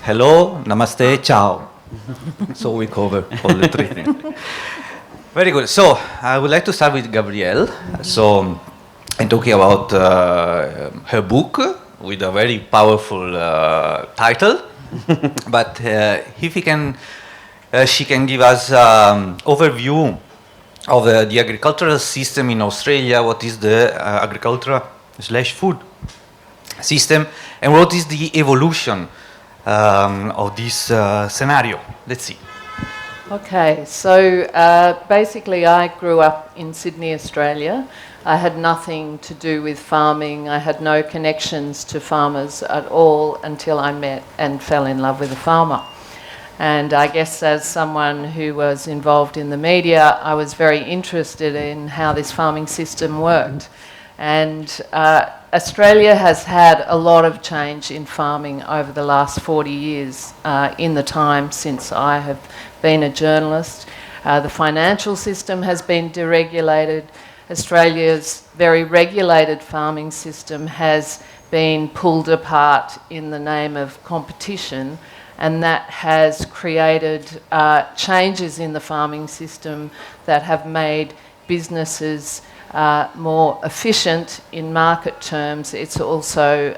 hello, namaste, ciao. So we cover all the three things. Very good. So I would like to start with Gabrielle. So I'm talking about her book with a very powerful title. But if she can give us overview of the agricultural system in Australia. What is the agricultural / food system, and what is the evolution of this scenario? Let's see. Okay, so basically I grew up in Sydney, Australia. I had nothing to do with farming. I had no connections to farmers at all until I met and fell in love with a farmer. And I guess as someone who was involved in the media, I was very interested in how this farming system worked. And Australia has had a lot of change in farming over the last 40 years in the time since I have been a journalist. The financial system has been deregulated. Australia's very regulated farming system has been pulled apart in the name of competition, and that has created changes in the farming system that have made businesses more efficient in market terms. It's also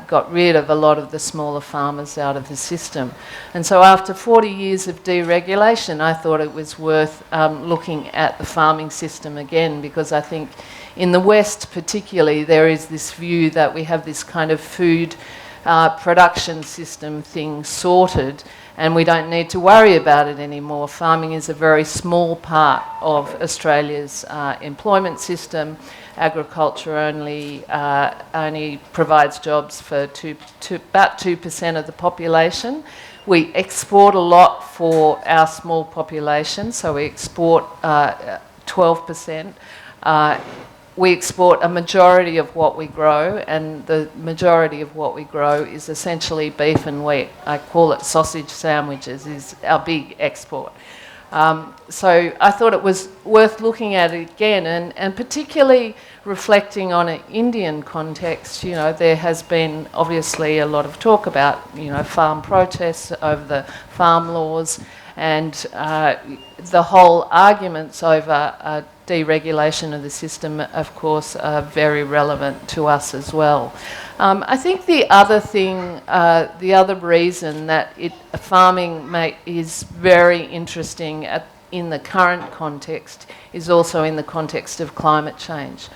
got rid of a lot of the smaller farmers out of the system. And so after 40 years of deregulation, I thought it was worth looking at the farming system again, because I think in the West particularly there is this view that we have this kind of food production system thing sorted, and we don't need to worry about it anymore. Farming is a very small part of Australia's employment system. Agriculture only provides jobs for about 2% of the population. We export a lot for our small population, so we export 12%. We export a majority of what we grow, and the majority of what we grow is essentially beef and wheat. I call it sausage sandwiches, is our big export. So I thought it was worth looking at it again, and particularly reflecting on an Indian context. You know, there has been obviously a lot of talk about, you know, farm protests over the farm laws, and the whole arguments over deregulation of the system, of course, are very relevant to us as well. I think the other thing, the other reason that farming is very interesting in the current context is also in the context of climate change.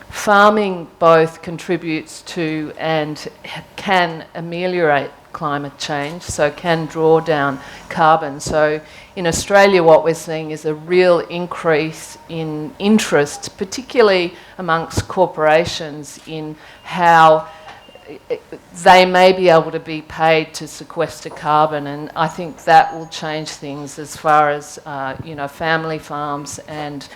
Farming both contributes to and can ameliorate climate change, so can draw down carbon. So in Australia what we're seeing is a real increase in interest, particularly amongst corporations, in how they may be able to be paid to sequester carbon, and I think that will change things as far as you know, family farms and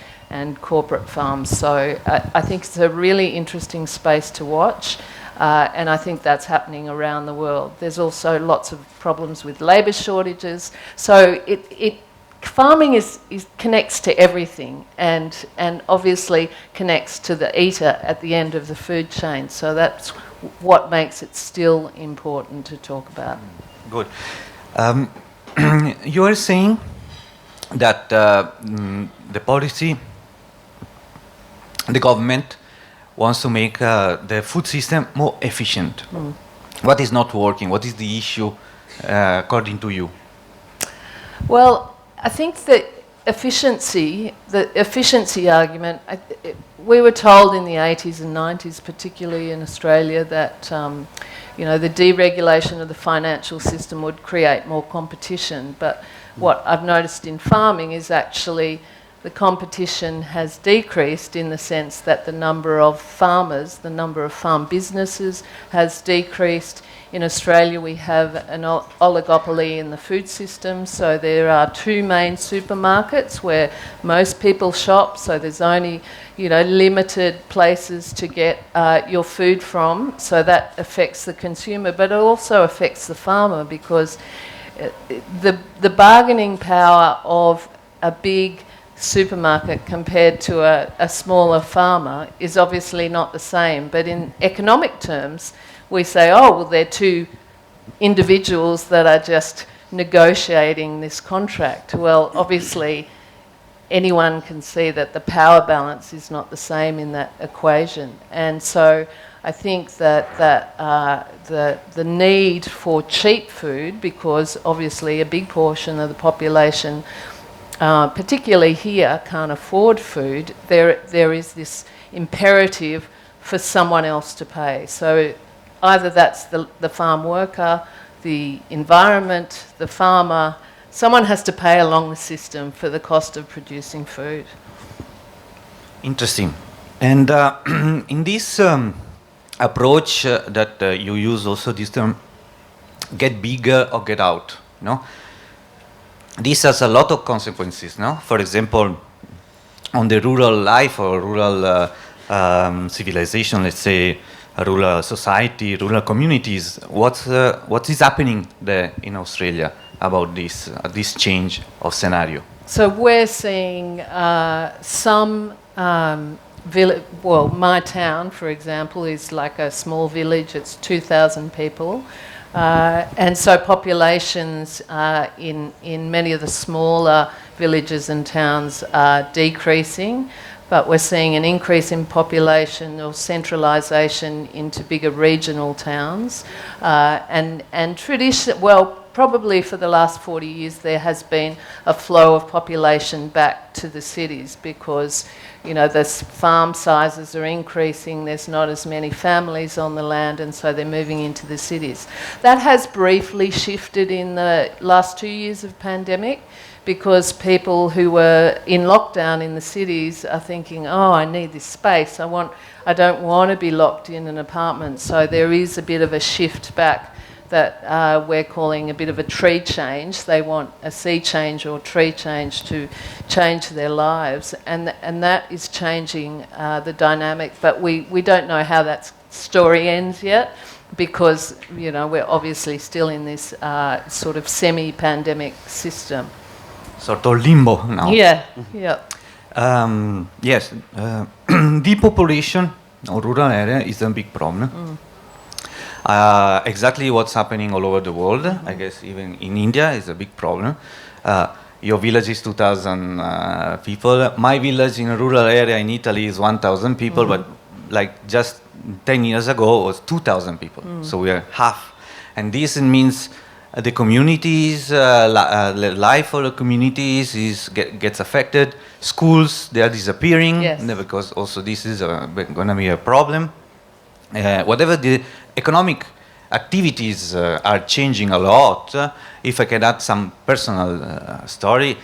corporate farms. So I think it's a really interesting space to watch. And I think that's happening around the world. There's also lots of problems with labour shortages. So farming connects to everything, and obviously connects to the eater at the end of the food chain. So that's what makes it still important to talk about. Good. You are saying that the policy, the government wants to make the food system more efficient. What is not working? What is the issue according to you? Well, I think the efficiency argument, we were told in the 80s and 90s, particularly in Australia, that you know, the deregulation of the financial system would create more competition. But what I've noticed in farming is actually the competition has decreased, in the sense that the number of farmers, the number of farm businesses has decreased. In Australia we have an oligopoly in the food system, so there are two main supermarkets where most people shop, so there's only, you know, limited places to get your food from, so that affects the consumer, but it also affects the farmer, because the bargaining power of a big supermarket compared to a smaller farmer is obviously not the same. But in economic terms, we say, oh, well, they're two individuals that are just negotiating this contract. Well, obviously, anyone can see that the power balance is not the same in that equation. And so I think that the need for cheap food, because obviously a big portion of the population, particularly here, can't afford food, there is this imperative for someone else to pay. So either that's the farm worker, the environment, the farmer. Someone has to pay along the system for the cost of producing food. Interesting. And in this approach that you use also this term, get bigger or get out, no? This has a lot of consequences, no? For example, on the rural life or rural civilization, let's say, a rural society, rural communities, what is happening there in Australia about this change of scenario? So we're seeing some my town, for example, is like a small village. It's 2,000 people. And so populations in many of the smaller villages and towns are decreasing, but we're seeing an increase in population or centralisation into bigger regional towns. Probably for the last 40 years there has been a flow of population back to the cities because, you know, the farm sizes are increasing, there's not as many families on the land, and so they're moving into the cities. That has briefly shifted in the last 2 years of pandemic because people who were in lockdown in the cities are thinking, oh, I need this space, I don't want to be locked in an apartment. So there is a bit of a shift back that we're calling a bit of a tree change. They want a sea change or tree change to change their lives, and that is changing the dynamic. But we don't know how that story ends yet because, you know, we're obviously still in this sort of semi-pandemic system. Sort of limbo now. Yeah, yeah. Yes, depopulation or rural area is a big problem. Exactly what's happening all over the world. I guess even in India is a big problem. Your village is 2,000 people. My village in a rural area in Italy is 1,000 people, but like just 10 years ago it was 2,000 people. So we are half. And this means the communities, the life of the communities gets affected. Schools, they are disappearing, yes, because also this is going to be a problem. Whatever the economic activities are changing a lot. If I can add some personal story,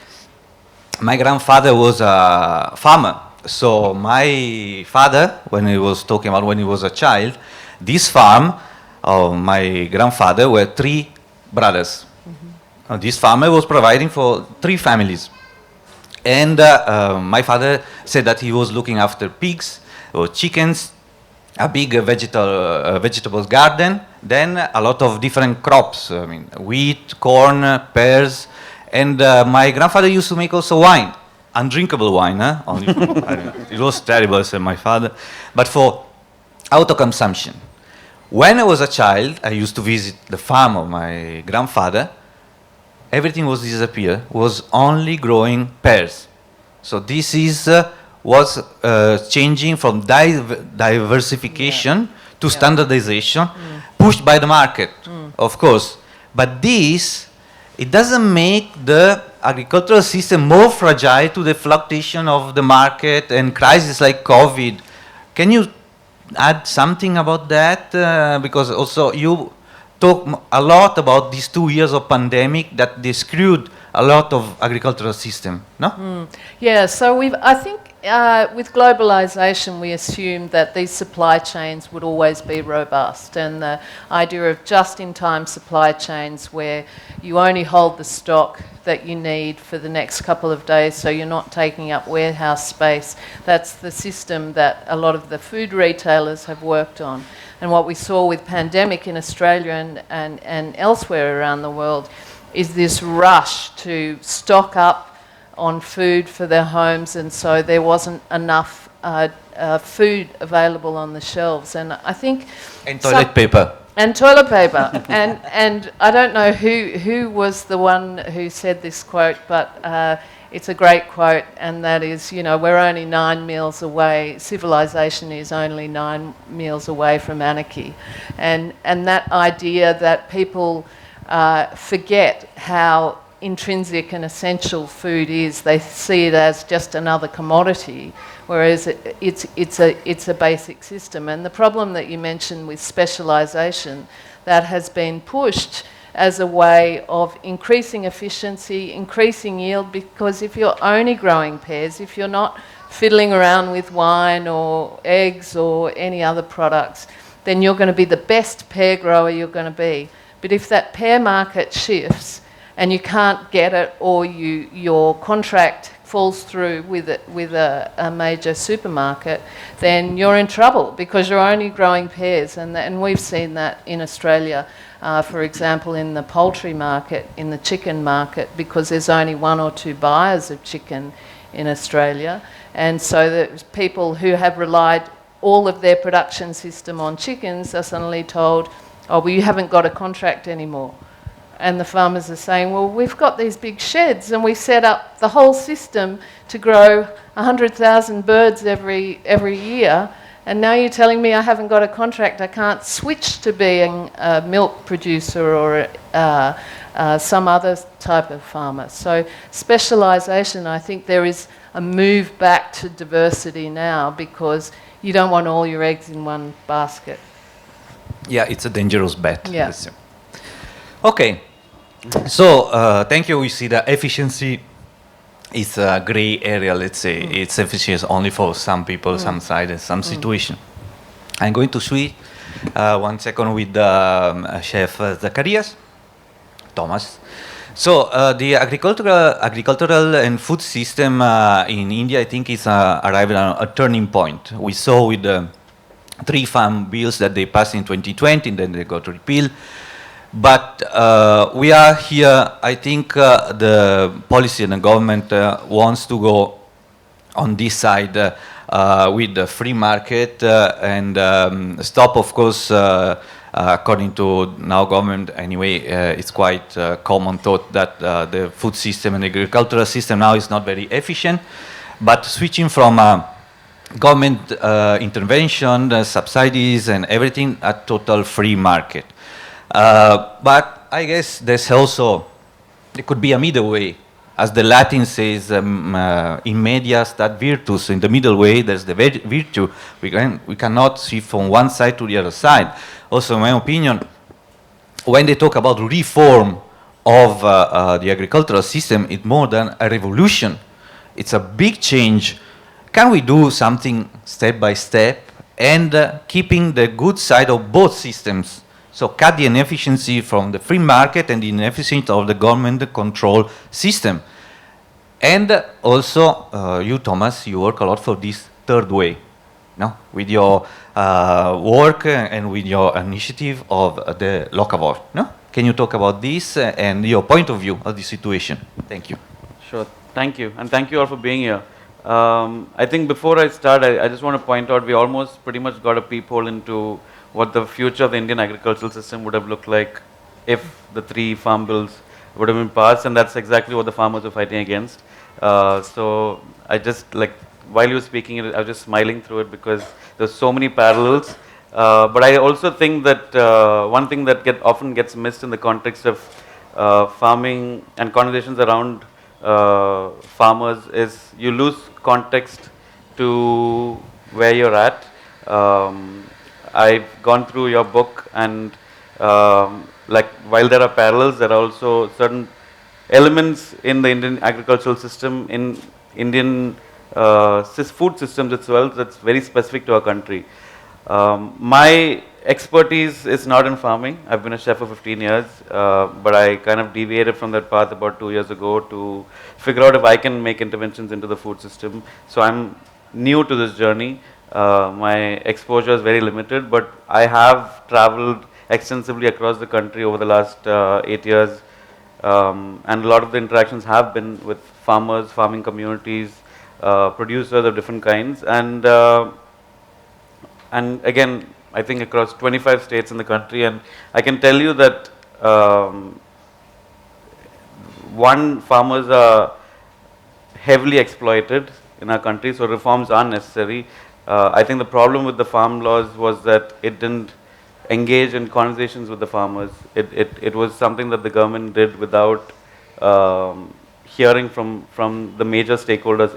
my grandfather was a farmer. So my father, when he was talking about when he was a child, this farm of my grandfather were 3 brothers. This farmer was providing for 3 families. And my father said that he was looking after pigs or chickens, a big vegetables garden, then a lot of different crops, I mean, wheat, corn, pears, and my grandfather used to make also wine, undrinkable wine, only it was terrible, said my father, but for auto-consumption. When I was a child, I used to visit the farm of my grandfather. Everything was disappeared, was only growing pears. So this is was changing from diversification to standardization, pushed by the market, of course. But this, it doesn't make the agricultural system more fragile to the fluctuation of the market and crises like COVID. Can you add something about that? Because also you talk a lot about these 2 years of pandemic that they screwed a lot of agricultural system, no? Yeah, so I think with globalization, we assumed that these supply chains would always be robust, and the idea of just-in-time supply chains where you only hold the stock that you need for the next couple of days, so you're not taking up warehouse space. That's the system that a lot of the food retailers have worked on. And what we saw with pandemic in Australia and elsewhere around the world is this rush to stock up on food for their homes, and so there wasn't enough food available on the shelves. And I think... And toilet paper. And toilet paper. and I don't know who was the one who said this quote, but it's a great quote, and that is, you know, we're only 9 meals away, civilization is only 9 meals away from anarchy. And that idea that people forget how intrinsic and essential food is. They see it as just another commodity, whereas it's a basic system. And the problem that you mentioned with specialisation, that has been pushed as a way of increasing efficiency, increasing yield, because if you're only growing pears, if you're not fiddling around with wine or eggs or any other products, then you're going to be the best pear grower you're going to be. But if that pear market shifts and you can't get it, or your contract falls through with a major supermarket, then you're in trouble because you're only growing pears. And we've seen that in Australia, for example, in the poultry market, in the chicken market, because there's only 1 or 2 buyers of chicken in Australia. And so the people who have relied all of their production system on chickens are suddenly told, oh, well, you haven't got a contract anymore. And the farmers are saying, well, we've got these big sheds and we set up the whole system to grow 100,000 birds every year, and now you're telling me I haven't got a contract, I can't switch to being a milk producer or some other type of farmer. So specialisation, I think there is a move back to diversity now, because you don't want all your eggs in one basket. Yeah, it's a dangerous bet. Yeah. Okay. So, thank you. We see that efficiency is a gray area, let's say. It's efficient only for some people, some side, and some situation. I'm going to switch 1 second with Chef Zacharias, Thomas. So, the agricultural and food system in India, I think, is arriving at a turning point. We saw with the 3 farm bills that they passed in 2020, and then they got repealed. But we are here, I think the policy and the government wants to go on this side with the free market and stop, of course, according to now government anyway, it's quite common thought that the food system and the agricultural system now is not very efficient, but switching from government intervention, subsidies and everything, a total free market. But I guess there's also, there could be a middle way. As the Latin says, in media stat virtus, in the middle way there's the virtue. We cannot see from one side to the other side. Also, in my opinion, when they talk about reform of the agricultural system, it's more than a revolution. It's a big change. Can we do something step by step and keeping the good side of both systems? So cut the inefficiency from the free market and the inefficiency of the government control system. And also, you, Thomas, you work a lot for this third way, no? With your work and with your initiative of the locavore, no? Can you talk about this and your point of view of the situation? Thank you. Sure, thank you. And thank you all for being here. I think before I start, I just want to point out we almost pretty much got a peephole into what the future of the Indian agricultural system would have looked like if the 3 farm bills would have been passed, and that's exactly what the farmers are fighting against. So I just, like, while you were speaking, I was just smiling through it because there's so many parallels. But I also think that one thing that often gets missed in the context of farming and conversations around farmers is you lose context to where you're at. I've gone through your book, and like, while there are parallels, there are also certain elements in the Indian agricultural system, in Indian food systems as well, that's very specific to our country. My expertise is not in farming. I've been a chef for 15 years, but I kind of deviated from that path about 2 years ago to figure out if I can make interventions into the food system. So I'm new to this journey. My exposure is very limited, but I have traveled extensively across the country over the last 8 years, and a lot of the interactions have been with farmers, farming communities, producers of different kinds, and again, I think across 25 states in the country, and I can tell you that one, farmers are heavily exploited in our country, so reforms are necessary. I think the problem with the farm laws was that it didn't engage in conversations with the farmers. It was something that the government did without hearing from the major stakeholders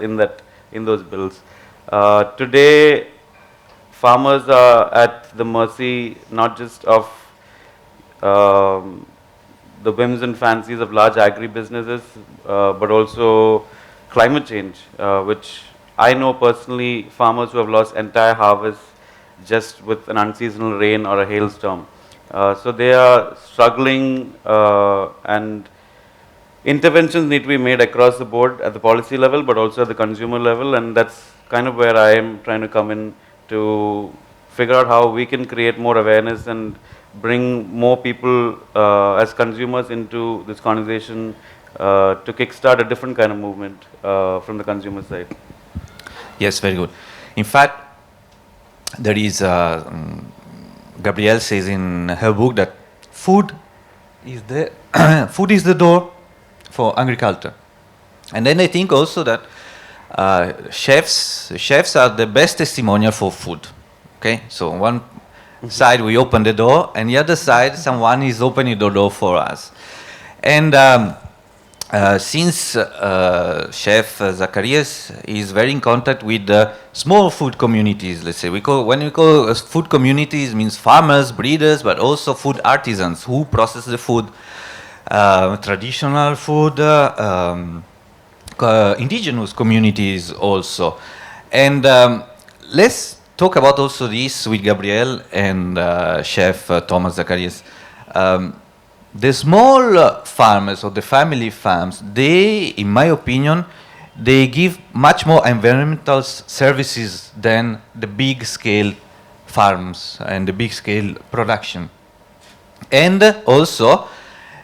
in those bills. Today, farmers are at the mercy not just of the whims and fancies of large agri-businesses, but also climate change, which I know personally farmers who have lost entire harvests just with an unseasonal rain or a hailstorm. So they are struggling, and interventions need to be made across the board at the policy level, but also at the consumer level, and that's kind of where I am trying to come in to figure out how we can create more awareness and bring more people as consumers into this conversation to kickstart a different kind of movement from the consumer side. Yes, very good. In fact, there is, Gabrielle says in her book that food is food is the door for agriculture. And then I think also that chefs are the best testimonial for food. Okay, so on one side we open the door, and the other side someone is opening the door for us. And since Chef Zacharias is very in contact with small food communities, let's say, when we call food communities, means farmers, breeders, but also food artisans who process the food, traditional food, indigenous communities also. And let's talk about also this with Gabrielle and Chef Thomas Zacharias. The small farmers or the family farms, they, in my opinion, they give much more environmental services than the big scale farms and the big scale production. And also,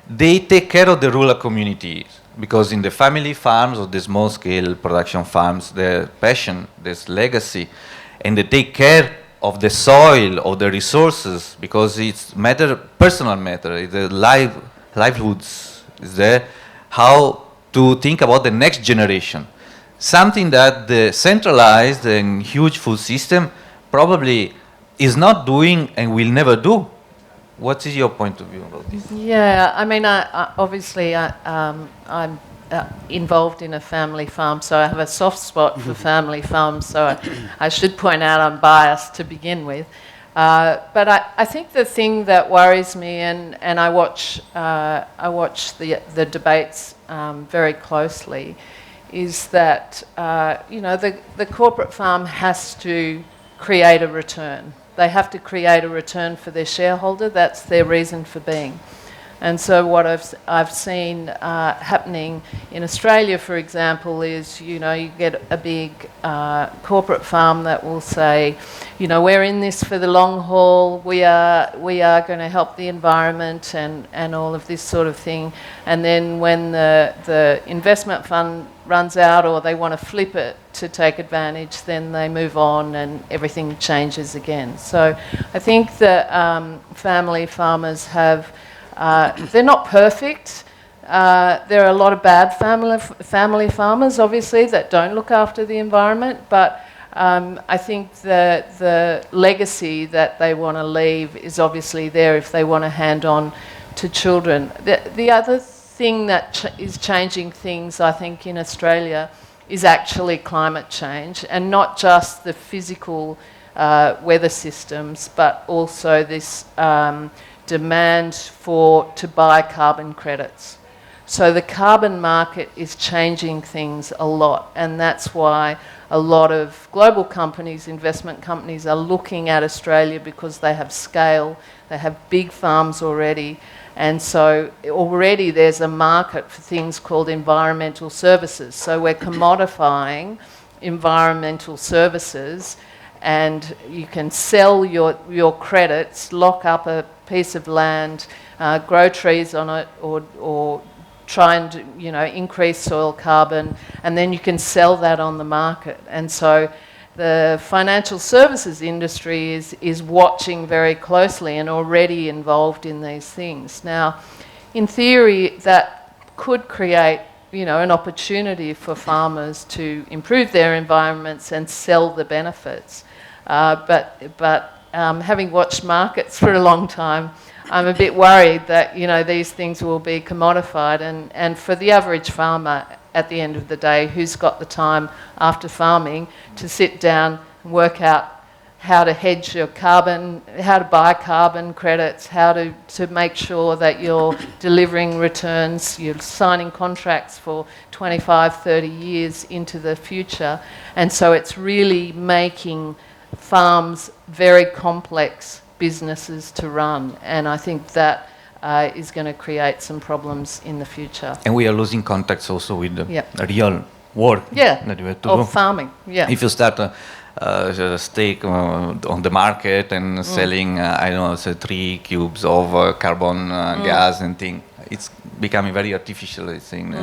they take care of the rural communities, because in the family farms or the small scale production farms, there's passion, there's legacy, and they take care of the soil, of the resources, because it's personal matter, it's the livelihoods is there, how to think about the next generation. Something that the centralized and huge food system probably is not doing and will never do. What is your point of view about this? Yeah, I mean, obviously I'm involved in a family farm, so I have a soft spot for family farms, so I should point out I'm biased to begin with. But I think the thing that worries me, and I watch the debates very closely, is that the corporate farm has to create a return. They have to create a return for their shareholder. That's their reason for being. And so what I've seen happening in Australia, for example, is, you get a big corporate farm that will say, we're in this for the long haul, we are going to help the environment and all of this sort of thing. And then when the investment fund runs out or they want to flip it to take advantage, then they move on and everything changes again. So I think that family farmers have... they're not perfect. There are a lot of bad family farmers, obviously, that don't look after the environment, but I think the legacy that they want to leave is obviously there if they want to hand on to children. The other thing that is changing things, I think, in Australia is actually climate change, and not just the physical weather systems, but also this demand to buy carbon credits. So the carbon market is changing things a lot, and that's why a lot of global companies, investment companies, are looking at Australia, because they have scale, they have big farms already, and so already there's a market for things called environmental services. So we're commodifying environmental services, and you can sell your credits, lock up a piece of land, grow trees on it, or try and increase soil carbon, and then you can sell that on the market. And so the financial services industry is watching very closely and already involved in these things. Now, in theory, that could create, you know, an opportunity for farmers to improve their environments and sell the benefits. But having watched markets for a long time, I'm a bit worried that, you know, these things will be commodified, and for the average farmer at the end of the day, who's got the time after farming to sit down and work out how to hedge your carbon, how to buy carbon credits, how to make sure that you're delivering returns, you're signing contracts for 25, 30 years into the future. And so it's really making farms very complex businesses to run. And I think that is going to create some problems in the future. And we are losing contacts also with the Yep. real work Yeah, that we have to of do. farming, yeah. If you start a steak on the market and selling, I don't know, say 3 cubes of carbon gas and thing, it's becoming very artificial, I think.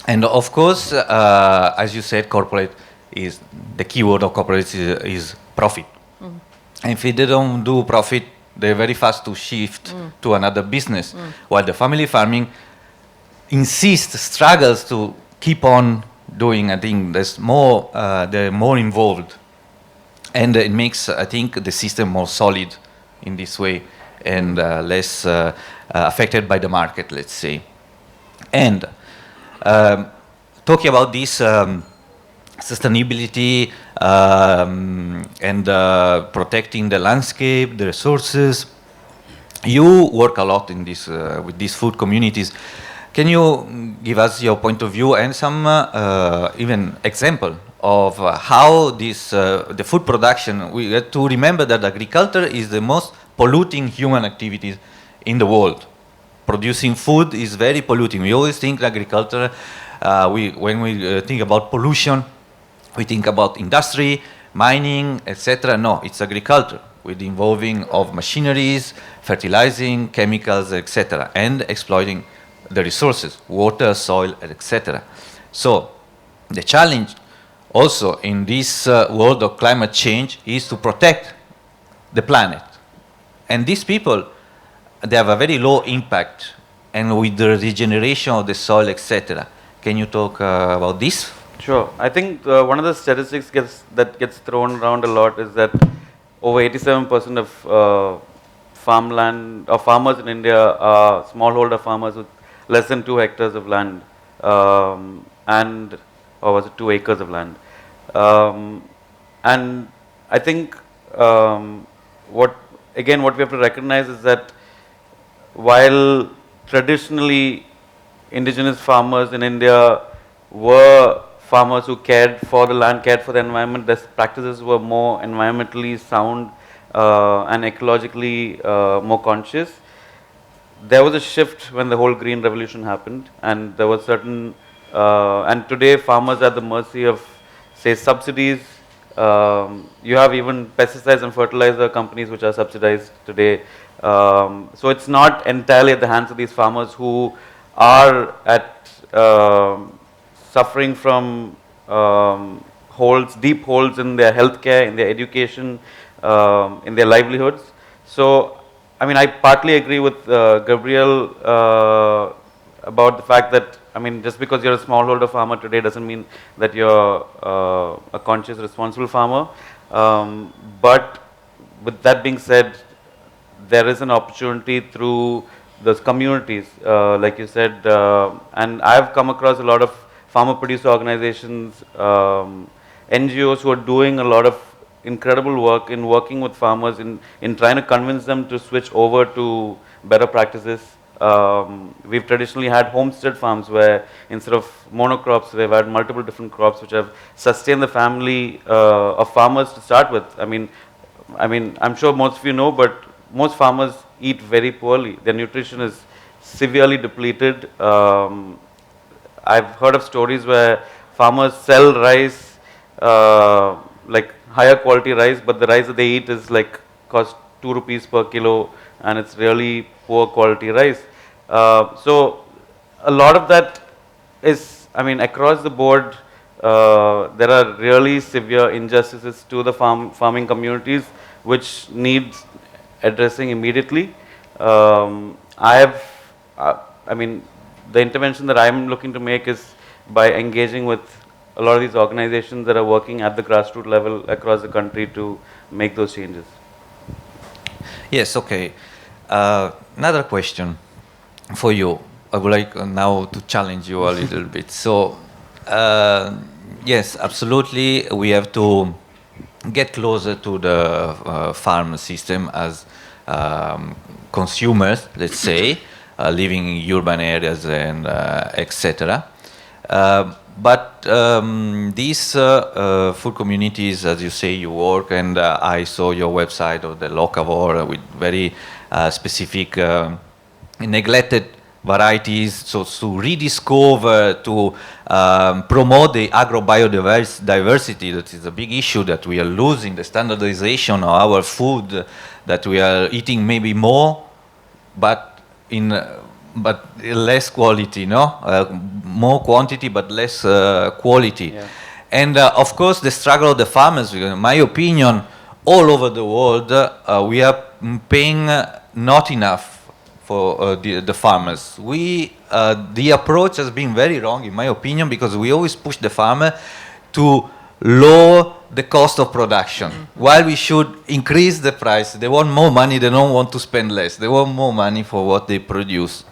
And of course, as you said, corporate is, the key word of corporate is profit. And if they don't do profit, they're very fast to shift to another business, while the family farming struggles to keep on doing. I think they're more involved, and it makes, I think, the system more solid in this way and less affected by the market, let's say. And talking about this sustainability and protecting the landscape, the resources, you work a lot in this with these food communities. Can you give us your point of view and some even example of how this the food production? We have to remember that agriculture is the most polluting human activities in the world. Producing food is very polluting. We always think agriculture. When we think about pollution, we think about industry, mining, etc. No, it's agriculture with the involving of machineries, fertilizing, chemicals, etc., and exploiting the resources, water, soil, etc. So the challenge also in this world of climate change is to protect the planet. And these people, they have a very low impact, and with the regeneration of the soil, etc. Can you talk about this? Sure. I think one of the statistics that gets thrown around a lot is that over 87% of farmland or farmers in India are smallholder farmers with less than 2 hectares of land, and or was it 2 acres of land? And I think what we have to recognize is that while traditionally indigenous farmers in India were farmers who cared for the land, cared for the environment, their practices were more environmentally sound and ecologically more conscious. There was a shift when the whole green revolution happened, and there was certain and today farmers are at the mercy of, say, subsidies. You have even pesticides and fertilizer companies which are subsidized today. So it's not entirely at the hands of these farmers who are at suffering from deep holes in their healthcare, in their education, in their livelihoods. So, I mean, I partly agree with Gabrielle about the fact that, I mean, just because you're a smallholder farmer today doesn't mean that you're a conscious, responsible farmer. But with that being said, there is an opportunity through those communities, like you said, and I've come across a lot of farmer producer organizations, NGOs who are doing a lot of incredible work in working with farmers in trying to convince them to switch over to better practices. We've traditionally had homestead farms where instead of monocrops, they've had multiple different crops which have sustained the family of farmers to start with. I mean, I'm sure most of you know, but most farmers eat very poorly. Their nutrition is severely depleted. I've heard of stories where farmers sell rice, like higher quality rice, but the rice that they eat is like cost 2 rupees per kilo, and it's really poor quality rice. So a lot of that is, I mean, across the board, there are really severe injustices to the farming communities which needs addressing immediately. I mean, the intervention that I'm looking to make is by engaging with a lot of these organizations that are working at the grassroots level across the country to make those changes. Yes, okay. Another question for you. I would like now to challenge you a little bit. So, yes, absolutely, we have to get closer to the farm system as consumers, let's say, living in urban areas and etc. But these food communities, as you say, you work, and I saw your website of the locavore with very specific neglected varieties, so to rediscover, to promote the agrobiodiversity, that is a big issue, that we are losing the standardization of our food, that we are eating maybe more, but less quality, no? More quantity, but less quality. Yeah. And of course, the struggle of the farmers, in my opinion, all over the world, we are paying not enough for the farmers. The approach has been very wrong, in my opinion, because we always push the farmer to lower the cost of production, while we should increase the price. They want more money, they don't want to spend less. They want more money for what they produce.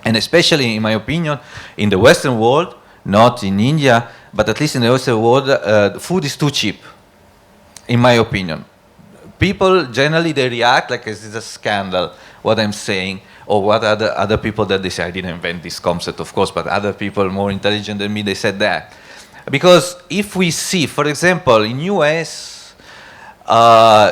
And especially, in my opinion, in the Western world, not in India, but at least in the Western world, food is too cheap, in my opinion. People generally, they react like it's a scandal, what I'm saying, or what other people that they say, I didn't invent this concept, of course, but other people more intelligent than me, they said that. Because if we see, for example, in US,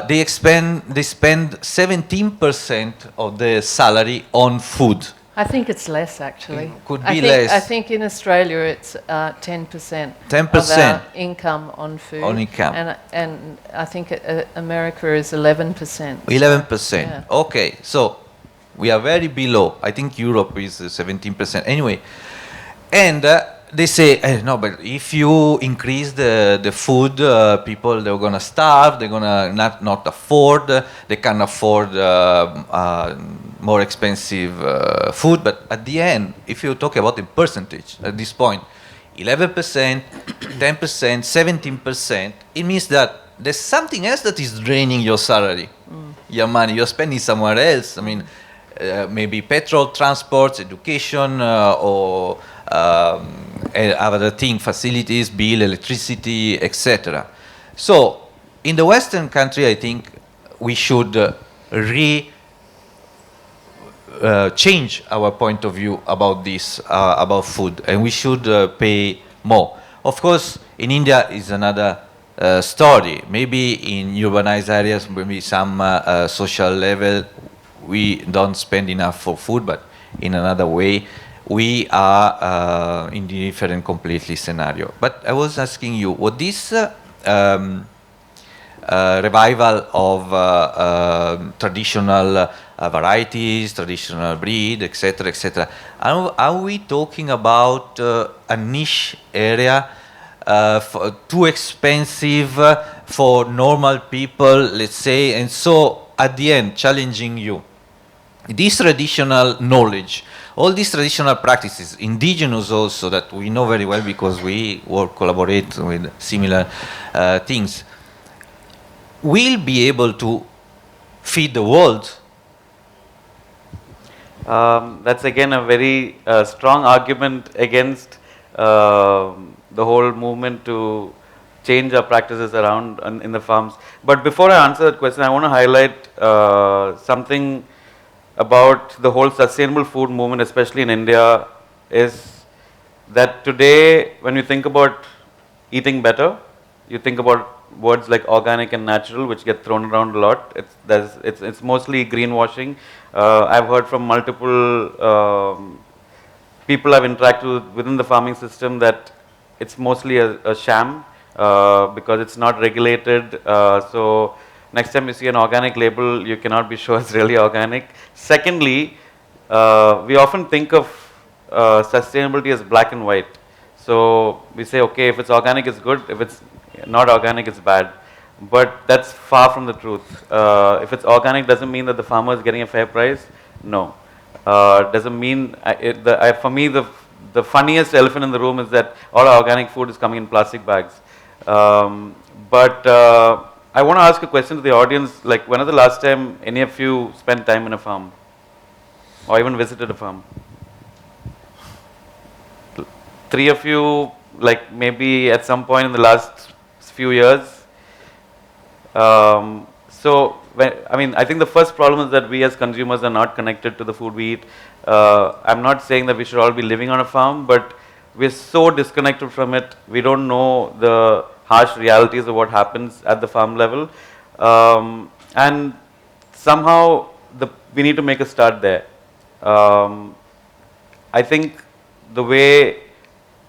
they spend 17% of their salary on food. I think it's less, actually. It could be less. I think in Australia it's 10%. 10% of our income on food. On income. And I think America is 11%. 11%. Yeah. Okay, so we are very below. I think Europe is 17%. Anyway, and they say, no, but if you increase the food, people, they're going to starve, they're going to not afford, they can't afford more expensive food. But at the end, if you talk about the percentage at this point, 11%, 10%, 17%, it means that there's something else that is draining your salary, your money, you're spending somewhere else. I mean, maybe petrol, transports, education, or other things, facilities, bill, electricity, etc. So, in the Western country, I think we should change our point of view about this, about food, and we should pay more. Of course, in India is another story. Maybe in urbanized areas, maybe some social level, we don't spend enough for food, but in another way, we are in a different completely scenario. But I was asking you, what this revival of traditional varieties, traditional breed, etc., are we talking about a niche area, too expensive for normal people, let's say, and so at the end, challenging you? This traditional knowledge, all these traditional practices, indigenous also, that we know very well because we collaborate with similar things, will be able to feed the world? That's again a very strong argument against the whole movement to change our practices around in the farms. But before I answer that question, I want to highlight something about the whole sustainable food movement, especially in India, is that today, when you think about eating better, you think about words like organic and natural, which get thrown around a lot. It's mostly greenwashing. I've heard from multiple people I've interacted with within the farming system that it's mostly a sham because it's not regulated. So next time you see an organic label, you cannot be sure it's really organic. Secondly, we often think of sustainability as black and white. So we say, okay, if it's organic, it's good. If it's not organic, it's bad. But that's far from the truth. If it's organic, doesn't mean that the farmer is getting a fair price. No. Doesn't mean for me the funniest elephant in the room is that all our organic food is coming in plastic bags. But I want to ask a question to the audience. Like, when was the last time any of you spent time in a farm, or even visited a farm? Three of you, like maybe at some point in the last few years. So, I think the first problem is that we as consumers are not connected to the food we eat. I'm not saying that we should all be living on a farm, but we're so disconnected from it. We don't know the harsh realities of what happens at the farm level. And somehow we need to make a start there. I think the way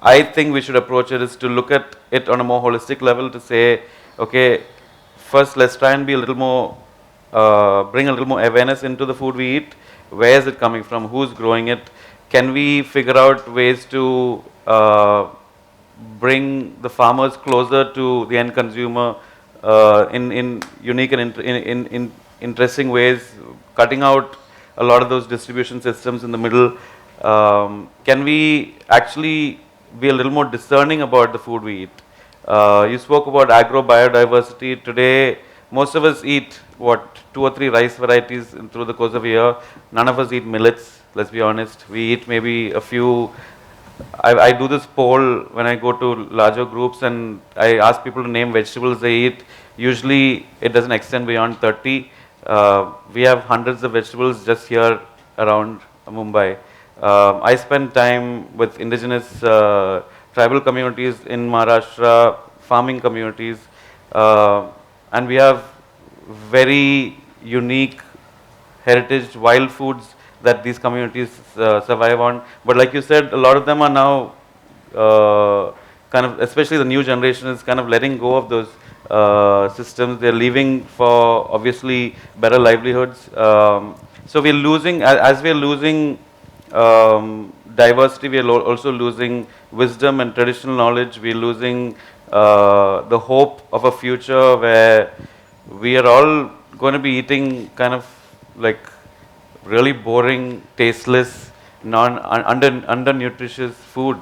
I think we should approach it is to look at it on a more holistic level, to say, okay, first let's try and be a little more, bring a little more awareness into the food we eat. Where is it coming from? Who's growing it? Can we figure out ways to bring the farmers closer to the end consumer in unique and in interesting ways, cutting out a lot of those distribution systems in the middle? Can we actually be a little more discerning about the food we eat? You spoke about agro biodiversity. Today, most of us eat, 2 or 3 rice varieties through the course of a year. None of us eat millets, let's be honest. We eat maybe a few. I do this poll when I go to larger groups and I ask people to name vegetables they eat. Usually, it doesn't extend beyond 30. We have hundreds of vegetables just here around Mumbai. I spend time with indigenous tribal communities in Maharashtra, farming communities, and we have very unique heritage wild foods that these communities survive on. But like you said, a lot of them are now kind of, especially the new generation is kind of letting go of those systems. They're leaving for obviously better livelihoods. So we're losing, as we're losing diversity, we are also losing wisdom and traditional knowledge. We are losing the hope of a future where we are all going to be eating kind of like really boring, tasteless, under nutritious food.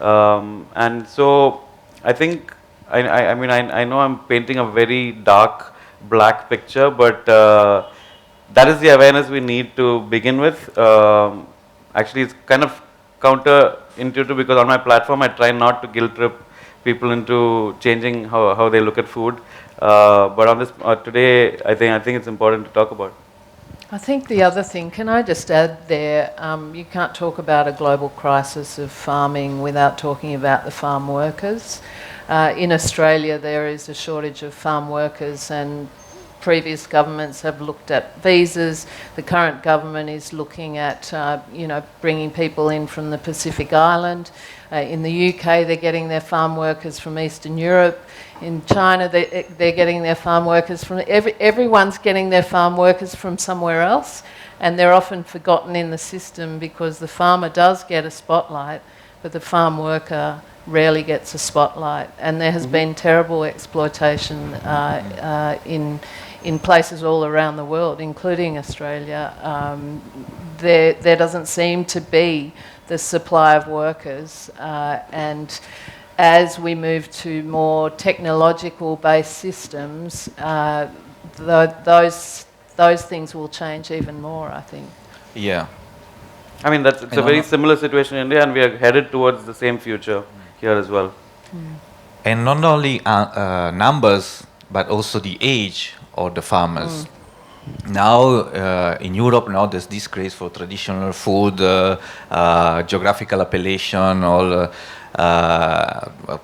And so I think, I know I'm painting a very dark, black picture, but that is the awareness we need to begin with. Actually, it's kind of counterintuitive because on my platform I try not to guilt trip people into changing how they look at food. But on this today, I think it's important to talk about. I think the other thing, can I just add there, you can't talk about a global crisis of farming without talking about the farm workers. In Australia, there is a shortage of farm workers, and previous governments have looked at visas. The current government is looking at, bringing people in from the Pacific Island. In the UK, they're getting their farm workers from Eastern Europe. In China, they're getting their farm workers from... Everyone's getting their farm workers from somewhere else, and they're often forgotten in the system because the farmer does get a spotlight, but the farm worker rarely gets a spotlight. And there has been terrible exploitation in places all around the world, including Australia. There doesn't seem to be the supply of workers, and as we move to more technological based systems, those things will change even more, I think. Yeah. I mean, it's a very similar situation in India, and we are headed towards the same future here as well. And not only numbers, but also the age of the farmers. Now, in Europe, now there's this craze for traditional food, geographical appellation, all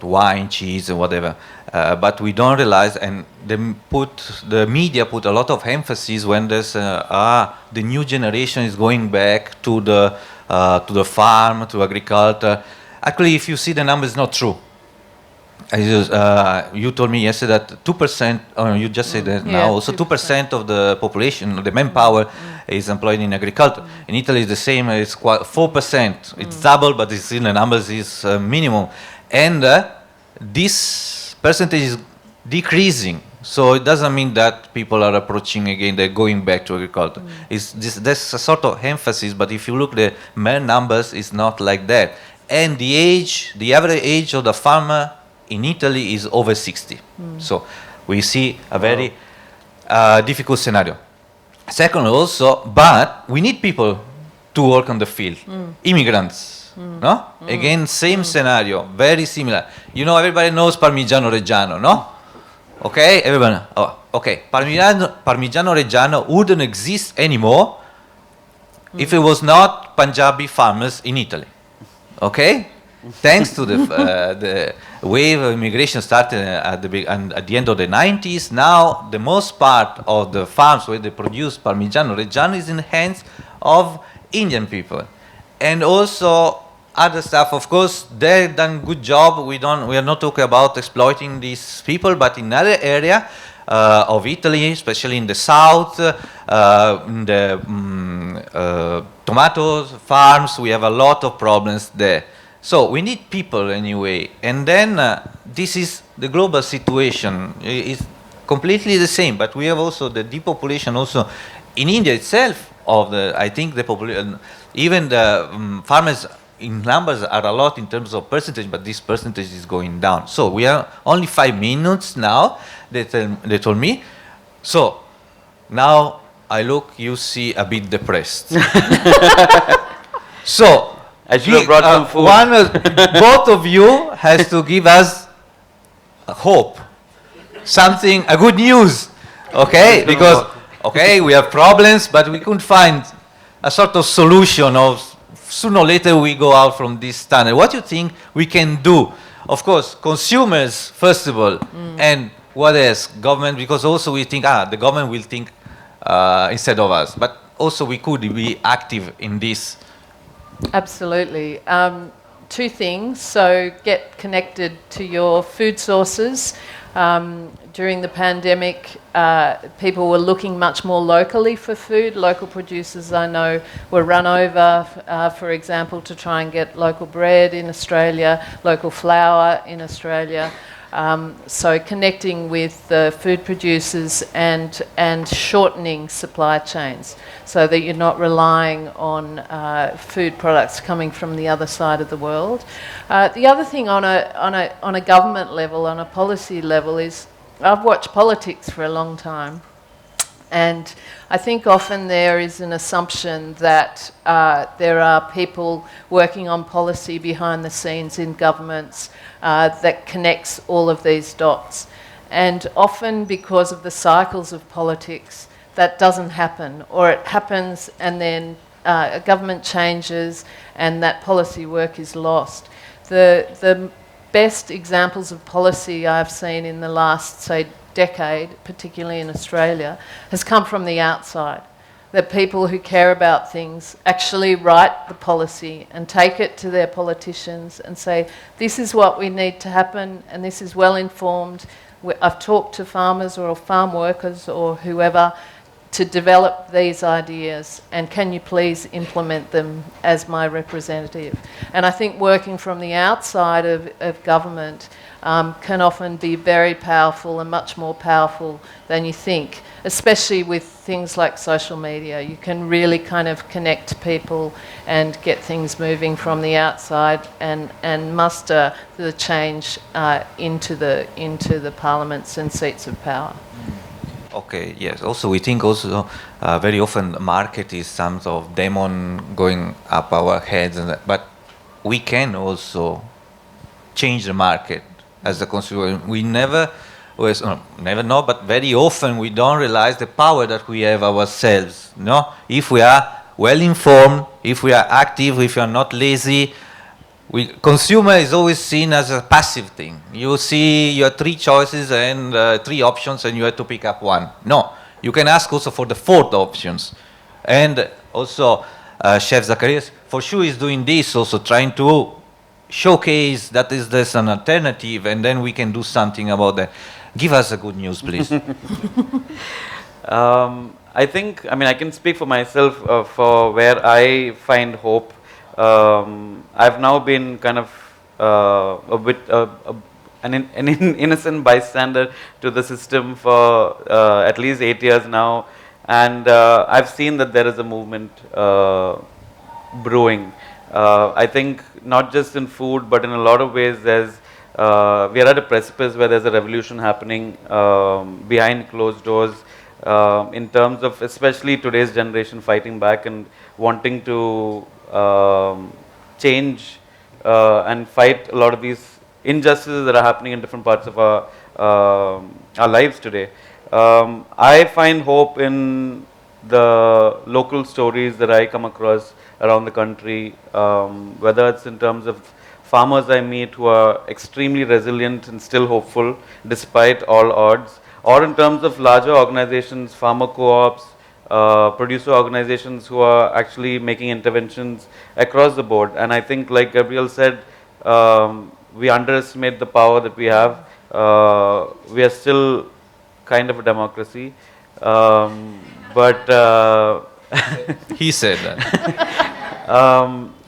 wine, cheese, and whatever. But we don't realize, and the media put a lot of emphasis when there's the new generation is going back to the farm, to agriculture. Actually, if you see the numbers, it's not true. You told me yesterday that 2%, you just said that Yeah, now, also 2%. 2% of the population, the manpower, is employed in agriculture. In Italy, it's the same, it's 4%. It's double, but it's in the numbers is minimum. And this percentage is decreasing. So it doesn't mean that people are approaching again, they're going back to agriculture. There's a sort of emphasis, but if you look the male numbers, it's not like that. And the average age of the farmer in Italy is over 60. So we see a very difficult scenario. Second also, but we need people to work on the field. Immigrants, no? Again, same scenario, very similar. You know, everybody knows Parmigiano Reggiano, no? Okay, everyone. Oh, okay. Parmigiano Reggiano wouldn't exist anymore if it was not Punjabi farmers in Italy. Okay, thanks to the wave of immigration started at the end of the 90s. Now the most part of the farms where they produce Parmigiano Reggiano is in the hands of Indian people, and also other stuff. Of course, they've done good job. We are not talking about exploiting these people, but in other area of Italy, especially in the south, in the tomatoes farms, we have a lot of problems there. So we need people anyway. And then this is the global situation. It's completely the same, but we have also the depopulation also in India itself. I think the population, even the farmers in numbers are a lot in terms of percentage, but this percentage is going down. So we are only 5 minutes now, they told me. So now I look, you see a bit depressed. So I should have brought some food. Both of you has to give us a hope, something, a good news, okay? Because, okay, we have problems, but we couldn't find a sort of solution of sooner or later we go out from this tunnel. What do you think we can do? Of course, consumers, first of all, and what else? Government, because also we think, the government will think instead of us. But also we could be active in this. Absolutely. Two things. So get connected to your food sources. During the pandemic, people were looking much more locally for food. Local producers, I know, were run over, for example, to try and get local bread in Australia, local flour in Australia. So connecting with the food producers and shortening supply chains so that you're not relying on food products coming from the other side of the world. The other thing on a government level, on a policy level, is I've watched politics for a long time, and I think often there is an assumption that there are people working on policy behind the scenes in governments that connects all of these dots. And often because of the cycles of politics, that doesn't happen, or it happens and then a government changes and that policy work is lost. The best examples of policy I've seen in the last, say, decade, particularly in Australia, has come from the outside. That people who care about things actually write the policy and take it to their politicians and say, this is what we need to happen and this is well informed. I've talked to farmers or farm workers or whoever to develop these ideas, and can you please implement them as my representative? And I think working from the outside of government can often be very powerful and much more powerful than you think, especially with things like social media. You can really kind of connect people and get things moving from the outside and muster the change into the parliaments and seats of power. Okay, yes. Also, we think also very often the market is some sort of demon going up our heads, but we can also change the market as a consumer. We never know, but very often we don't realize the power that we have ourselves. No, if we are well informed, if we are active, if we are not lazy. Consumer is always seen as a passive thing. You see your 3 choices and 3 options and you have to pick up one. No, you can ask also for the 4th options. And also Chef Zacharias for sure is doing this, also trying to showcase that is there's an alternative, and then we can do something about that. Give us a good news, please. I think, I mean, I can speak for myself for where I find hope. I've now been kind of a bit an innocent bystander to the system for at least 8 years now, and I've seen that there is a movement brewing. I think not just in food, but in a lot of ways, we are at a precipice where there's a revolution happening behind closed doors. In terms of especially today's generation fighting back and wanting to change and fight a lot of these injustices that are happening in different parts of our lives today. I find hope in the local stories that I come across around the country, whether it's in terms of farmers I meet who are extremely resilient and still hopeful despite all odds, or in terms of larger organizations, farmer co-ops, producer organizations who are actually making interventions across the board. And I think, like Gabrielle said, we underestimate the power that we have. We are still kind of a democracy, but He said that.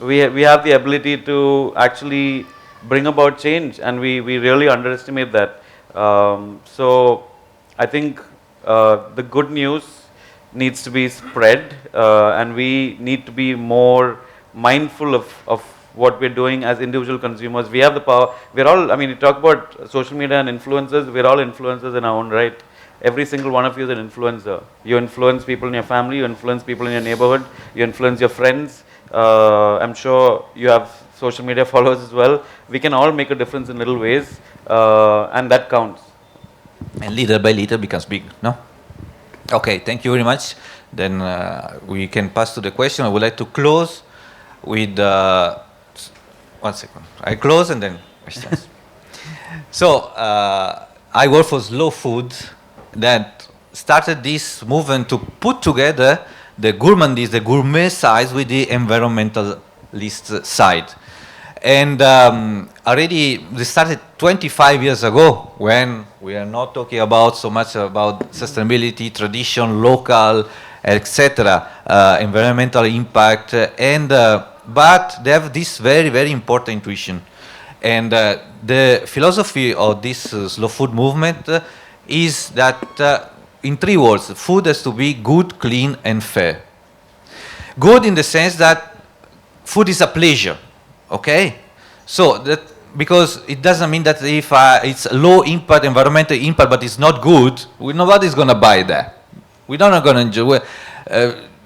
we have the ability to actually bring about change, and we really underestimate that. So I think the good news needs to be spread, and we need to be more mindful of what we're doing as individual consumers. We have the power. We're all, I mean, you talk about social media and influencers, we're all influencers in our own right. Every single one of you is an influencer. You influence people in your family, you influence people in your neighborhood, you influence your friends. I'm sure you have social media followers as well. We can all make a difference in little ways, and that counts. And little by little becomes big, no? Okay, thank you very much. Then we can pass to the question. I would like to close with, 1 second. I close and then questions. So, I work for Slow Food that started this movement to put together the gourmandise, the gourmet side with the environmentalist side. And already they started 25 years ago, when we are not talking about so much about sustainability, tradition, local, etc., environmental impact, and but they have this very, very important intuition. And the philosophy of this slow food movement is that in 3 words, food has to be good, clean, and fair. Good in the sense that food is a pleasure. Okay, so that, because it doesn't mean that if it's low impact, environmental impact, but it's not good, nobody's gonna buy that. We're not gonna enjoy.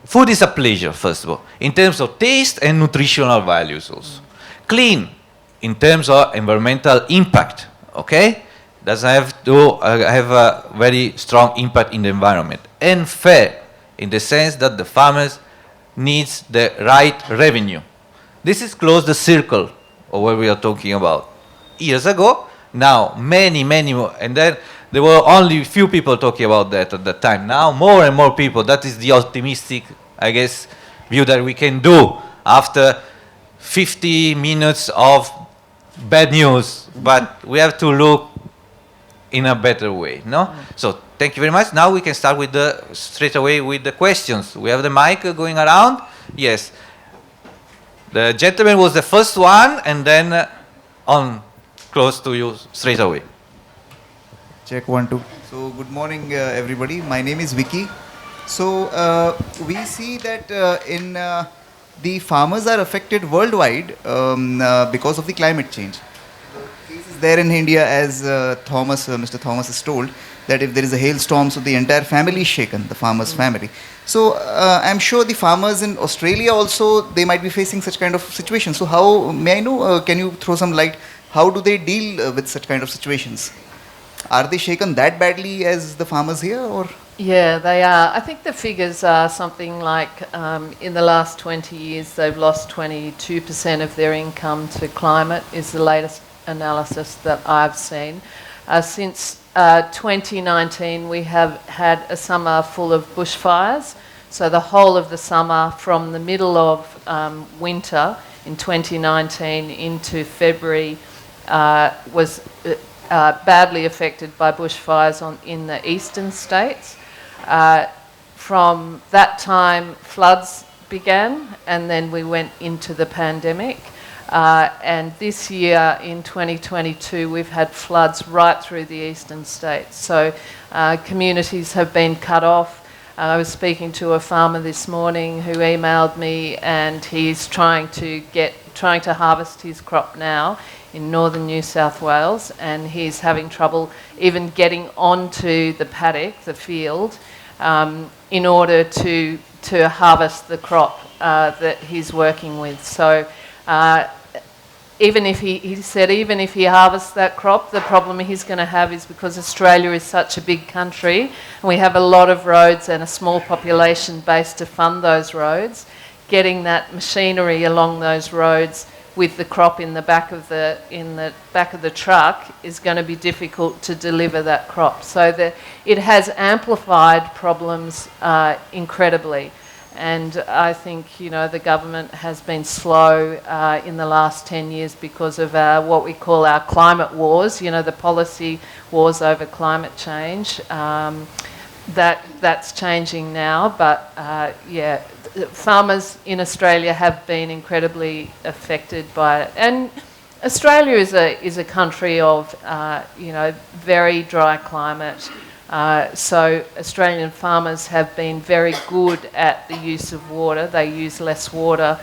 Food is a pleasure, first of all, in terms of taste and nutritional values also. Clean, in terms of environmental impact. Okay, doesn't have to have a very strong impact in the environment. And fair, in the sense that the farmers needs the right revenue. This is close the circle of what we are talking about. Years ago, now many more, and then there were only few people talking about that at that time. Now more and more people. That is the optimistic, I guess, view that we can do after 50 minutes of bad news. But we have to look in a better way, no? So thank you very much. Now we can start with straight away with the questions. We have the mic going around. Yes. The gentleman was the first one, and then on close to you straight away. Check 1 2. So good morning, everybody. My name is Vicky. So we see that the farmers are affected worldwide because of the climate change. The case is there in India, as Mr. Thomas has told, that if there is a hailstorm, so the entire family is shaken, the farmer's family. So I'm sure the farmers in Australia also, they might be facing such kind of situation. So how, may I know, can you throw some light, how do they deal with such kind of situations? Are they shaken that badly as the farmers here, or? Yeah, they are. I think the figures are something like in the last 20 years they've lost 22% of their income to climate, is the latest analysis that I've seen. Since 2019 we have had a summer full of bushfires, so the whole of the summer from the middle of winter in 2019 into February was badly affected by bushfires in the eastern states. From that time, floods began, and then we went into the pandemic. And this year, in 2022, we've had floods right through the eastern states. So communities have been cut off. I was speaking to a farmer this morning who emailed me, and he's trying to harvest his crop now in northern New South Wales, and he's having trouble even getting onto the paddock, the field, in order to harvest the crop that he's working with. So even if he said even if he harvests that crop, the problem he's going to have is because Australia is such a big country and we have a lot of roads and a small population base to fund those roads, getting that machinery along those roads with the crop in the back of the truck is going to be difficult to deliver that crop. So it has amplified problems incredibly. And I think, the government has been slow in the last 10 years because of what we call our climate wars, the policy wars over climate change. That's changing now, but farmers in Australia have been incredibly affected by it. And Australia is a country of, very dry climate. So Australian farmers have been very good at the use of water. They use less water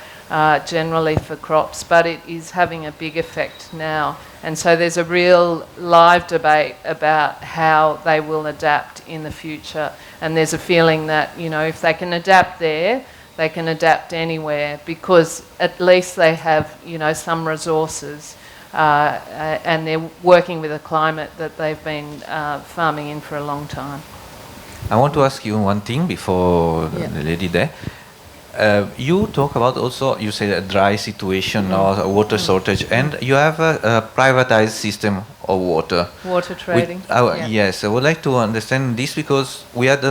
generally for crops, but it is having a big effect now. And so there's a real live debate about how they will adapt in the future. And there's a feeling that, if they can adapt there, they can adapt anywhere, because at least they have, some resources. And they're working with a climate that they've been farming in for a long time. I want to ask you one thing before the lady there. You talk about also, you say a dry situation or a water shortage, and you have a privatized system of water. Water trading. Yes, I would like to understand this, because we had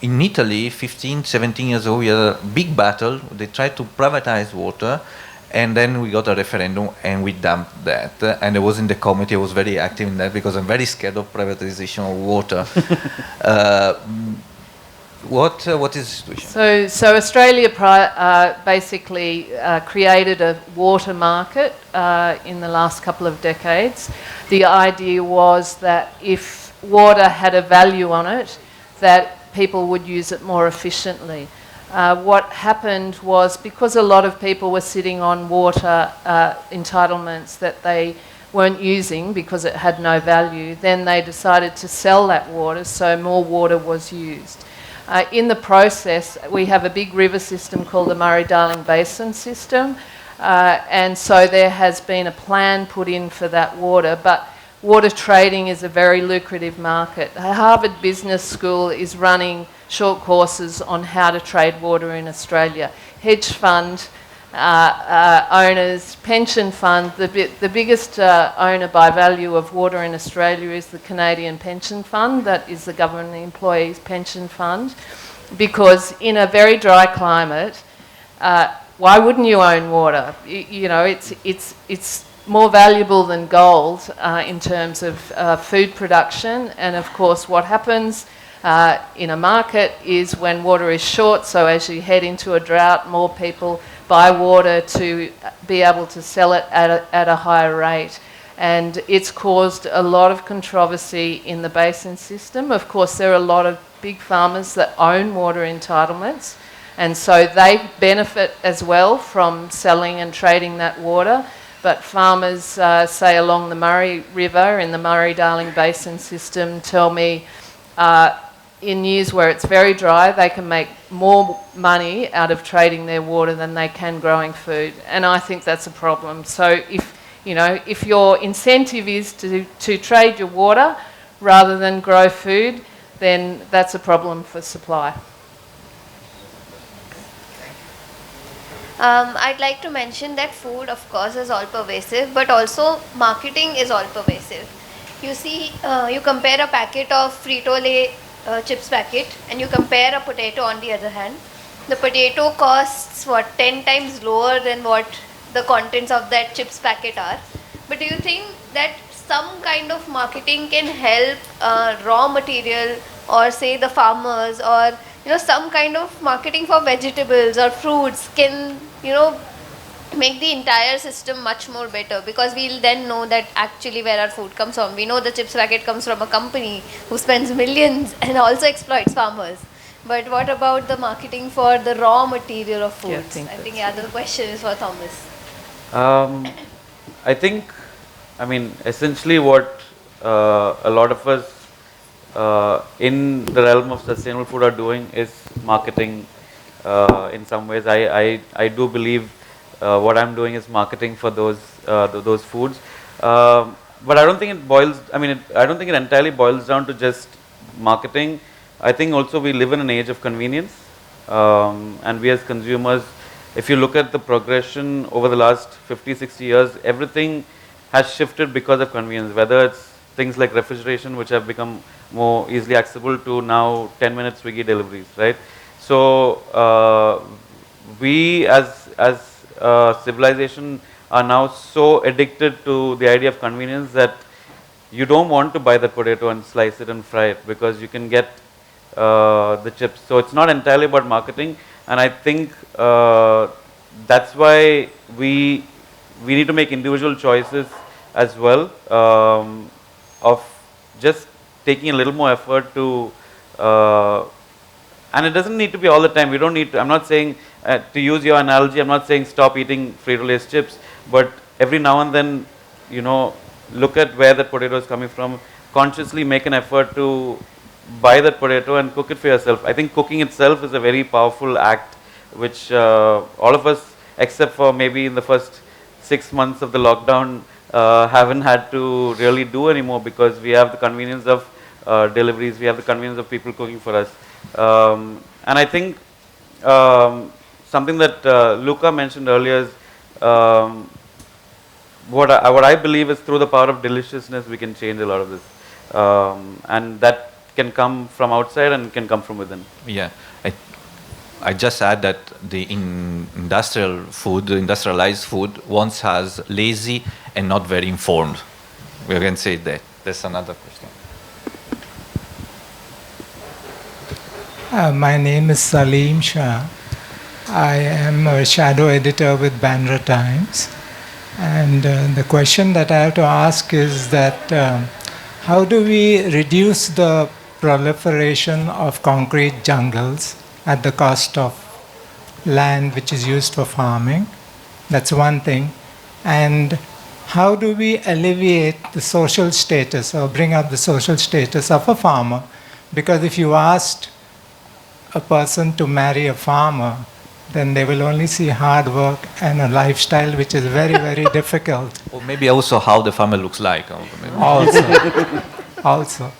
in Italy 15, 17 years ago, we had a big battle. They tried to privatize water. And then we got a referendum and we dumped that. And I was in the committee, I was very active in that, because I'm very scared of privatization of water. What is the situation? So Australia basically created a water market in the last couple of decades. The idea was that if water had a value on it, that people would use it more efficiently. What happened was, because a lot of people were sitting on water entitlements that they weren't using because it had no value, then they decided to sell that water, so more water was used. In the process, we have a big river system called the Murray-Darling Basin system, and so there has been a plan put in for that water, but water trading is a very lucrative market. Harvard Business School is running short courses on how to trade water in Australia. Hedge fund owners, pension fund, the biggest owner by value of water in Australia is the Canadian Pension Fund. That is the government employees' pension fund. Because in a very dry climate, why wouldn't you own water? It's more valuable than gold in terms of food production. And of course, what happens in a market is when water is short, so as you head into a drought, more people buy water to be able to sell it at a higher rate. And it's caused a lot of controversy in the basin system. Of course, there are a lot of big farmers that own water entitlements, and so they benefit as well from selling and trading that water. But farmers, say along the Murray River in the Murray-Darling Basin system, tell me in years where it's very dry, they can make more money out of trading their water than they can growing food. And I think that's a problem. So if your incentive is to trade your water rather than grow food, then that's a problem for supply. I'd like to mention that food, of course, is all pervasive, but also marketing is all pervasive. You see, you compare a packet of Frito-Lay chips packet and you compare a potato on the other hand. The potato costs 10 times lower than what the contents of that chips packet are. But do you think that some kind of marketing can help raw material, or say the farmers, or some kind of marketing for vegetables or fruits can make the entire system much more better, because we'll then know that actually where our food comes from. We know the chips packet comes from a company who spends millions and also exploits farmers. But what about the marketing for the raw material of foods? I think the question is for Thomas. I think, essentially what a lot of us in the realm of sustainable food are doing is marketing in some ways. I do believe what I'm doing is marketing for those foods. But I don't think it boils, I don't think it entirely boils down to just marketing. I think also we live in an age of convenience, and we as consumers, if you look at the progression over the last 50, 60 years, everything has shifted because of convenience, whether it's things like refrigeration, which have become more easily accessible, to now 10-minute Swiggy deliveries, right? So we as civilization are now so addicted to the idea of convenience that you don't want to buy the potato and slice it and fry it, because you can get the chips. So it's not entirely about marketing, and I think that's why we need to make individual choices as well, of just taking a little more effort to, and it doesn't need to be all the time. We don't need to, I'm not saying, to use your analogy, I'm not saying stop eating Frito-Lay's chips, but every now and then, look at where the potato is coming from, consciously make an effort to buy that potato and cook it for yourself. I think cooking itself is a very powerful act, which all of us, except for maybe in the first 6 months of the lockdown, haven't had to really do anymore, because we have the convenience of deliveries, we have the convenience of people cooking for us. And I think something that Luca mentioned earlier is, what I believe is, through the power of deliciousness we can change a lot of this, and that can come from outside and can come from within. Yeah, I just add that the industrial food, the industrialized food, once has lazy and not very informed. We can say that. That's another question. My name is Salim Shah. I am a shadow editor with Bandra Times. And the question that I have to ask is that how do we reduce the proliferation of concrete jungles at the cost of land which is used for farming? That's one thing. And how do we alleviate the social status, or bring up the social status of a farmer? Because if you asked a person to marry a farmer, then they will only see hard work and a lifestyle which is very, very difficult. Or maybe also how the farmer looks like. Also.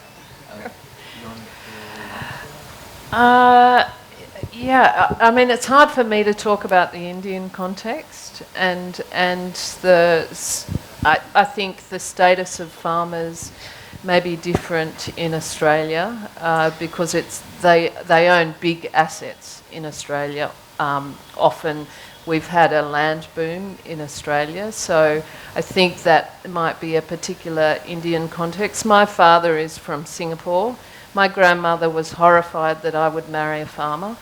Yeah, I mean, it's hard for me to talk about the Indian context, and I think the status of farmers may be different in Australia, because they own big assets in Australia. Often we've had a land boom in Australia, so I think that might be a particular Indian context. My father is from Singapore. My grandmother was horrified that I would marry a farmer.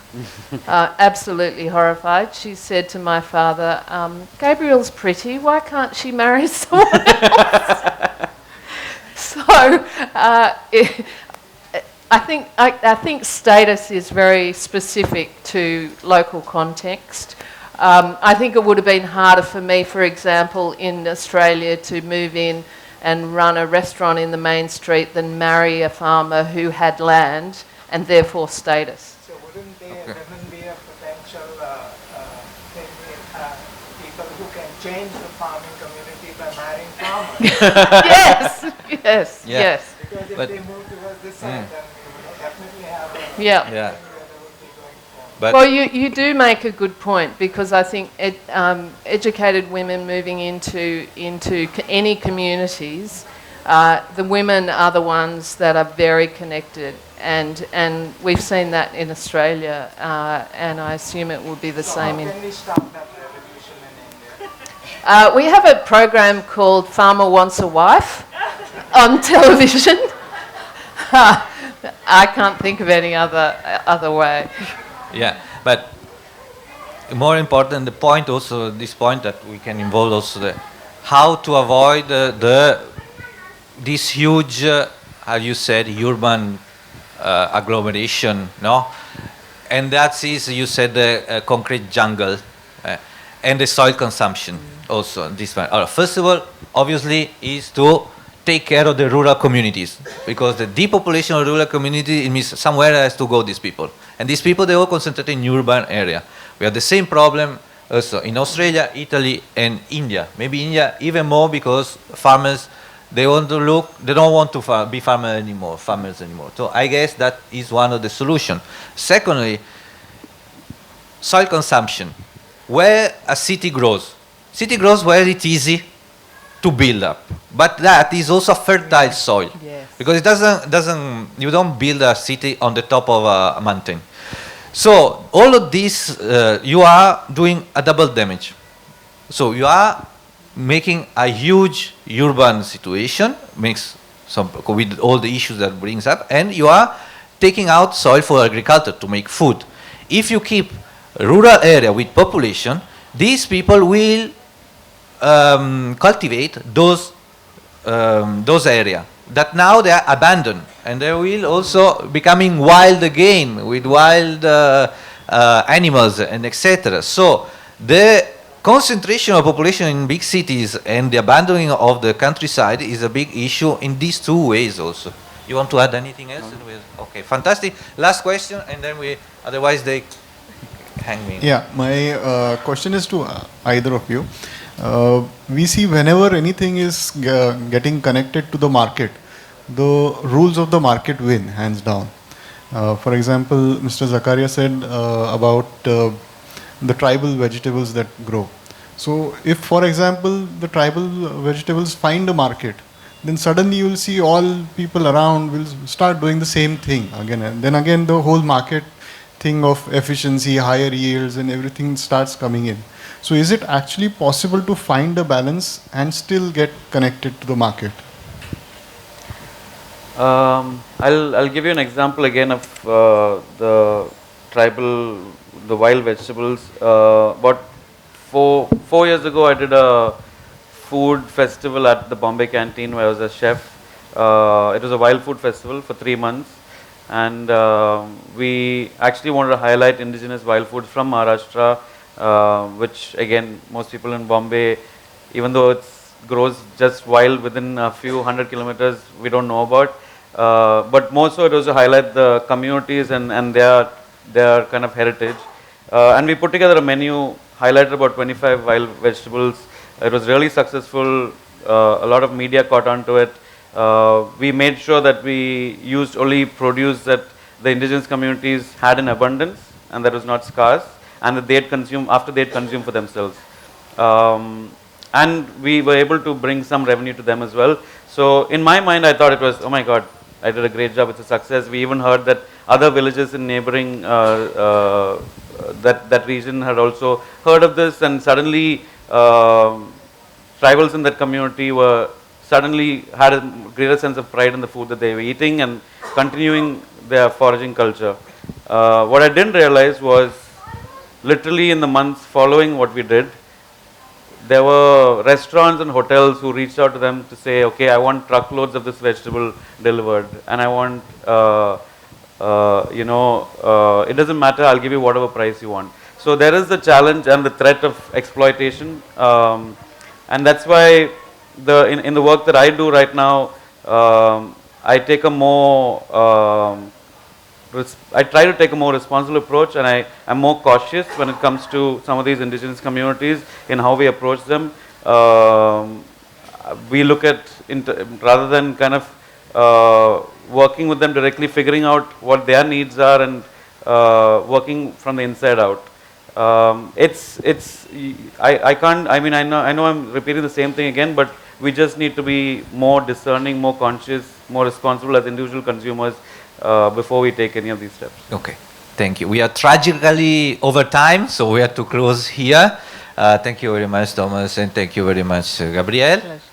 Absolutely horrified. She said to my father, Gabrielle's pretty, why can't she marry someone else? So I think status is very specific to local context. I think it would have been harder for me, for example, in Australia to move in and run a restaurant in the main street than marry a farmer who had land and therefore status. So wouldn't there be a potential thing in people who can change the farming community by marrying farmers? Yes. Because if they move towards this side, then we will definitely have a Yeah. But Well, you do make a good point, because I think educated women moving into any communities, the women are the ones that are very connected, and we've seen that in Australia, and I assume it will be the same in. How can we stop that revolution in India? We have a program called Farmer Wants a Wife on television. I can't think of any other way. Yeah, but more important, the point also, this point that we can involve also how to avoid this huge, as you said, urban agglomeration, no? And that is, you said, the concrete jungle and the soil consumption also. This one. First of all, obviously, is to take care of the rural communities, because the depopulation of rural community, it means somewhere has to go these people. And these people, they all concentrate in urban area. We have the same problem also in Australia, Italy, and India. Maybe India even more, because farmers, they want to look, they don't want to be farmers anymore. So I guess that is one of the solutions. Secondly, soil consumption. Where a city grows where it's easy to build up, but that is also fertile soil. Yes. Because it doesn't, you don't build a city on the top of a mountain. So all of this, you are doing a double damage. So you are making a huge urban situation, makes some with all the issues that brings up, and you are taking out soil for agriculture to make food. If you keep rural area with population, these people will cultivate those areas that now they are abandoned, and they will also becoming wild again with wild animals and etc. So the concentration of population in big cities and the abandoning of the countryside is a big issue in these two ways also. You want to add anything else? Okay, fantastic. Last question, and then otherwise they hang me. Yeah, my question is to either of you. We see whenever anything is getting connected to the market, the rules of the market win, hands down. For example, Mr. Zacharias said about the tribal vegetables that grow. So if, for example, the tribal vegetables find a market, then suddenly you will see all people around will start doing the same thing again. And then again, the whole market thing of efficiency, higher yields and everything starts coming in. So is it actually possible to find a balance and still get connected to the market? I'll give you an example again of the wild vegetables. About four years ago, I did a food festival at the Bombay canteen where I was a chef. It was a wild food festival for 3 months, and we actually wanted to highlight indigenous wild foods from Maharashtra, which again most people in Bombay, even though it grows just wild within a few 100 kilometers, we don't know about. But more so it was to highlight the communities and their kind of heritage. And we put together a menu, highlighted about 25 wild vegetables. It was really successful. A lot of media caught on to it. We made sure that we used only produce that the indigenous communities had in abundance and that was not scarce, and that they'd consume after they'd consumed for themselves. And we were able to bring some revenue to them as well. So in my mind, I thought it was, oh my God, I did a great job. It's a success. We even heard that other villages in neighboring that region had also heard of this, and suddenly tribals in that community were suddenly had a greater sense of pride in the food that they were eating and continuing their foraging culture. What I didn't realize was literally in the months following what we did, there were restaurants and hotels who reached out to them to say, okay, I want truckloads of this vegetable delivered, and I want, it doesn't matter, I'll give you whatever price you want. So there is the challenge and the threat of exploitation, and that's why in the work that I do right now, I take a more I try to take a more responsible approach, and I am more cautious when it comes to some of these indigenous communities in how we approach them. We look at, rather than kind of working with them directly, figuring out what their needs are and working from the inside out. I can't, I know I'm repeating the same thing again, but we just need to be more discerning, more conscious, more responsible as individual consumers before we take any of these steps. Okay, thank you. We are tragically over time, so we have to close here. Thank you very much, Thomas, and thank you very much, Gabrielle. Pleasure.